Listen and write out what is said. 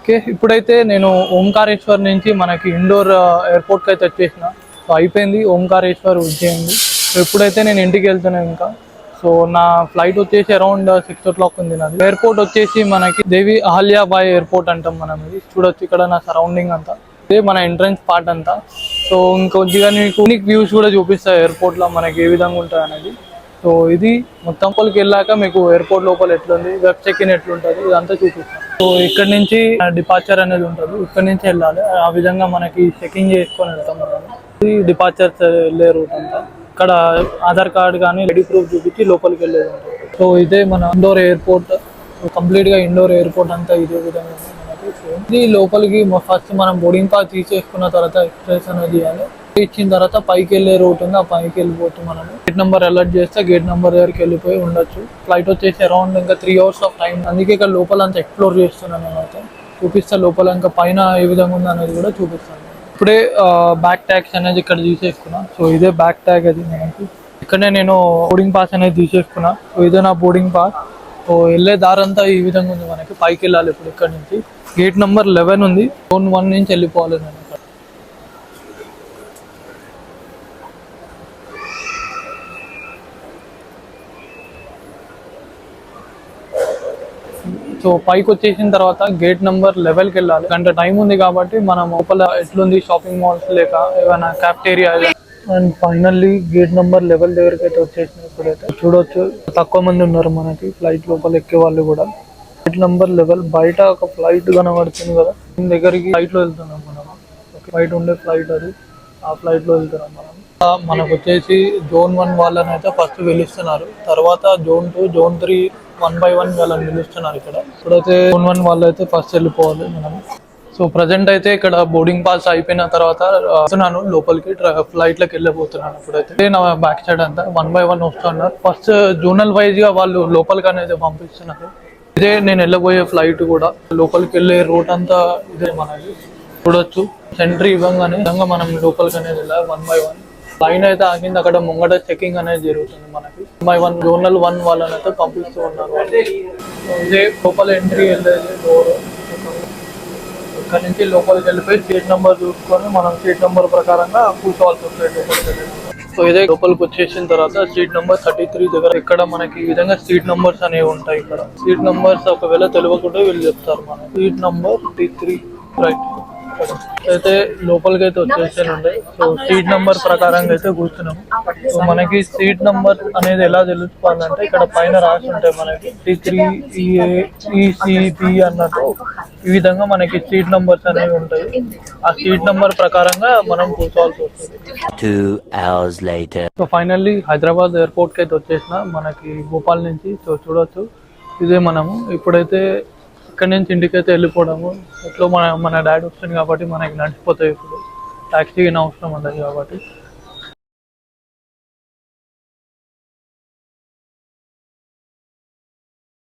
Okay, ఇప్పుడైతే నేను ఓంకారేశ్వర్ నుంచి మనకి ఇండోర్ ఎయిర్పోర్ట్కి అయితే వచ్చేసిన. సో అయిపోయింది ఓంకారేశ్వర్ ఉజ్జయింది. సో ఇప్పుడైతే నేను ఇంటికి వెళ్తున్నాను ఇంకా. సో నా ఫ్లైట్ వచ్చేసి అరౌండ్ 6 o'clock ఉంది. నాది ఎయిర్పోర్ట్ వచ్చేసి మనకి దేవి అహల్యాబాయ్ ఎయిర్పోర్ట్ అంటాం మనం. ఇది చూడొచ్చు ఇక్కడ నా సరౌండింగ్ అంతా, ఇదే మన ఎంట్రన్స్ పార్ట్ అంతా. సో ఇంకొద్దిగా నీకు వ్యూస్ కూడా చూపిస్తాయి ఎయిర్పోర్ట్ లో మనకి ఏ విధంగా ఉంటాయి అనేది. సో ఇది మొత్తం లోపలికి వెళ్ళాక మీకు ఎయిర్పోర్ట్ లోపల ఎట్లుంది, వెబ్ చెక్ ఇన్ ఎట్లుంటుంది ఇదంతా చూపిస్తాను. సో ఇక్కడ నుంచి డిపార్చర్ అనేది ఉంటుంది, ఇక్కడ నుంచి వెళ్ళాలి. ఆ విధంగా మనకి చెకింగ్ చేసుకొని వెళ్తాం మనం. ఇది డిపార్చర్ వెళ్ళే రూట్ అంతా. ఇక్కడ ఆధార్ కార్డ్ కానీ ఐడి ప్రూఫ్ చూపించి లోపలికి వెళ్ళేది ఉంటుంది. సో ఇదే మన ఇండోర్ ఎయిర్పోర్ట్. కంప్లీట్ గా ఇండోర్ ఎయిర్పోర్ట్ అంతా ఇదే విధంగా మనకి. ఇది లోపలికి ఫస్ట్ మనం బోర్డింగ్ పాస్ తీసేసుకున్న తర్వాత ఎక్స్ప్రెస్ అనేది చేయాలి. ఇచ్చిన తర్వాత పైకి వెళ్ళే రూట్ ఉంది, ఆ పైకి వెళ్ళిపోతూ మనం గేట్ నెంబర్ అలర్ట్ చేస్తే గేట్ నెంబర్ దగ్గరికి వెళ్ళిపోయి ఉండొచ్చు. ఫ్లైట్ వచ్చేసి అరౌండ్ ఇంకా 3 hours ఆఫ్ టైం. అందుకే ఇక్కడ లోపల అంతా ఎక్స్ప్లోర్ చేస్తున్నాను నేనైతే. చూపిస్తా లోపల ఇంకా పైన ఏ విధంగా ఉంది అనేది కూడా చూపిస్తాను. ఇప్పుడే బ్యాక్ ట్యాగ్స్ అనేది ఇక్కడ తీసేసుకున్నా. సో ఇదే బ్యాక్ ట్యాగ్ అది మనకి. ఇక్కడనే నేను బోర్డింగ్ పాస్ అనేది తీసేసుకున్నా. సో ఇదే నా బోర్డింగ్ పాస్. సో వెళ్ళే దారంతా ఈ విధంగా ఉంది మనకి. పైకి వెళ్ళాలి ఇప్పుడు ఇక్కడ నుంచి. గేట్ నెంబర్ 11 ఉంది. Zone 1 నుంచి వెళ్ళిపోవాలి నేను. సో పైకి వచ్చేసిన తర్వాత గేట్ నెంబర్ 11కి వెళ్ళాలి. గంట టైం ఉంది కాబట్టి మనం లోపల ఎట్లుంది షాపింగ్ మాల్స్ లేక ఏమైనా cafeteria. And finally gate number 11 దగ్గరికి అయితే వచ్చేసినాయి. ఇప్పుడైతే చూడొచ్చు తక్కువ మంది ఉన్నారు మనకి ఫ్లైట్ లోపల ఎక్కే వాళ్ళు కూడా. గేట్ నెంబర్ 11 బయట ఒక ఫ్లైట్ కనబడుతుంది కదా, దీని దగ్గరికి ఫ్లైట్ లో వెళ్తున్నాం మనం. బయట ఉండే ఫ్లైట్ అది, ఆ ఫ్లైట్ లో వెళ్తున్నాం మనం. మనకు వచ్చేసి Zone 1 వాళ్ళని అయితే ఫస్ట్ పిలుస్తున్నారు, తర్వాత Zone 2, Zone 3 1 by 1 వాళ్ళని పిలుస్తున్నారు ఇక్కడ. ఇప్పుడైతే Zone 1 వాళ్ళు అయితే ఫస్ట్ వెళ్ళిపోవాలి మనం. సో ప్రజెంట్ అయితే ఇక్కడ బోర్డింగ్ పాస్ అయిపోయిన తర్వాత వస్తున్నాను లోపలికి, ఫ్లైట్ లోకి వెళ్ళిపోతున్నాను. ఇప్పుడైతే నా బ్యాక్ సైడ్ అంతా 1 by 1 వస్తున్నారు. ఫస్ట్ జోనల్ వైజ్ గా వాళ్ళు లోపలికి అనేది పంపిస్తున్నారు. ఇదే నేను వెళ్ళబోయే ఫ్లైట్ కూడా. లోపలికి వెళ్ళే రూట్ అంతా ఇదే మనకి. చూడొచ్చు సెంట్రీ ఇవ్వగానే విధంగా మనం లోపలికి అనేది వెళ్ళాలి 1 by 1. లైన్ అయితే ఆగింది, అక్కడ ముంగట చెకింగ్ అనేది జరుగుతుంది మనకి. 1 by 1 Zone 1 వాళ్ళని అయితే పంపిస్తూ ఉన్నారు. ఇదే లోపల ఎంట్రీ వెళ్ళేది డోర్. ఇక్కడ నుంచి లోపలికి వెళ్ళిపోయి సీట్ నెంబర్ చూసుకొని మనం సీట్ నెంబర్ ప్రకారంగా కూర్చోవాల్సి వస్తుంది లోపలికి వెళ్ళి. సో ఇదే లోపలికి వచ్చేసిన తర్వాత సీట్ నెంబర్ 33 దగ్గర ఇక్కడ మనకి ఈ విధంగా సీట్ నెంబర్స్ అనేవి ఉంటాయి. ఇక్కడ సీట్ నెంబర్స్ ఒకవేళ తెలియకుండా వీళ్ళు చెప్తారు మనకి. సీట్ నెంబర్ 33 రైట్ అయితే లోపలికి అయితే వచ్చేసానండి. సో సీట్ నెంబర్ ప్రకారంగా అయితే కూర్చున్నాము. సో మనకి సీట్ నెంబర్ అనేది ఎలా తెలుసుకోవాలంటే ఇక్కడ పైన రాసి ఉంటాయి మనకి T3 ECB అన్నట్టు. ఈ విధంగా మనకి సీట్ నెంబర్స్ అనేవి ఉంటాయి. ఆ సీట్ నెంబర్ ప్రకారంగా మనం కూర్చోవాల్సి వస్తుంది. 2 hours later. So finally Hyderabad ఎయిర్పోర్ట్కి అయితే వచ్చేసిన మనకి భోపాల్ నుంచి. సో చూడొచ్చు ఇదే మనము. ఇప్పుడైతే ఇక్కడ నుంచి ఇంటికి అయితే వెళ్ళిపోవడము. ఎట్లో మన డాడీ వస్తుంది కాబట్టి మనకి నడిచిపోతాయి. ఇప్పుడు ట్యాక్సీ అవసరం ఉండదు కాబట్టి